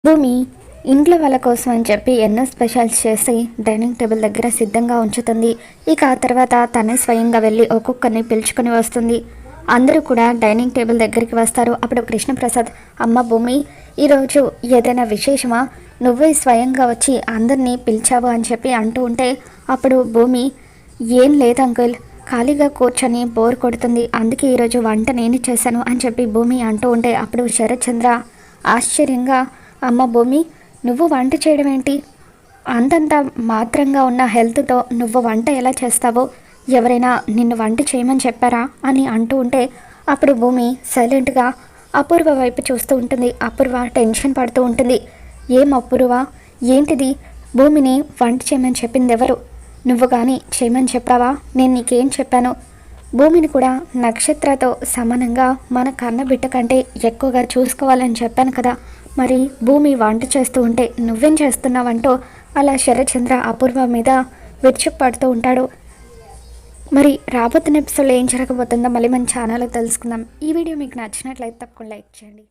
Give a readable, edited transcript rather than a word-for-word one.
భూమి ఇంట్లో వాళ్ళ కోసం అని చెప్పి ఎన్నో స్పెషల్స్ చేసి డైనింగ్ టేబుల్ దగ్గర సిద్ధంగా ఉంచుతుంది. ఇక ఆ తర్వాత తనే స్వయంగా వెళ్ళి ఒక్కొక్కరిని పిలుచుకొని వస్తుంది. అందరూ కూడా డైనింగ్ టేబుల్ దగ్గరికి వస్తారు. అప్పుడు కృష్ణప్రసాద్, అమ్మ భూమి, ఈరోజు ఏదైనా విశేషమా? నువ్వే స్వయంగా వచ్చి అందరినీ పిలిచావు అని చెప్పి అంటూ ఉంటే అప్పుడు భూమి, ఏం లేదు అంకుల్, ఖాళీగా కూర్చొని బోర్ కొడుతుంది, అందుకే ఈరోజు వంట నేను చేశాను అని చెప్పి భూమి అంటూ ఉంటే అప్పుడు శరత్చంద్ర ఆశ్చర్యంగా, అమ్మ భూమి, నువ్వు వంట చేయడం ఏంటి? అంతంత మాత్రంగా ఉన్న హెల్త్తో నువ్వు వంట ఎలా చేస్తావో, ఎవరైనా నిన్ను వంట చేయమని చెప్పారా అని అంటూ ఉంటే అప్పుడు భూమి సైలెంట్గా అపూర్వ వైపు చూస్తూ ఉంటుంది. అపూర్వ టెన్షన్ పడుతూ ఉంటుంది. ఏం అపూర్వ, ఏంటిది? భూమిని వంట చేయమని చెప్పింది ఎవరు? నువ్వు కానీ చేయమని చెప్పావా? నేను నీకేం చెప్పాను? భూమిని కూడా నక్షత్రతో సమానంగా మన కన్న బిడ్డ కంటే ఎక్కువగా చూసుకోవాలని చెప్పాను కదా. మరి భూమి వంట చేస్తూ ఉంటే నువ్వేం చేస్తున్నావంటూ అలా శరత్చంద్ర అపూర్వ మీద విరుచుకుపడుతూ ఉంటాడు. మరి రాబోతున్న ఎపిసోడ్లో ఏం జరగబోతుందో మళ్ళీ మన ఛానల్లో తెలుసుకుందాం. ఈ వీడియో మీకు నచ్చినట్లయితే తప్పకుండా లైక్ చేయండి.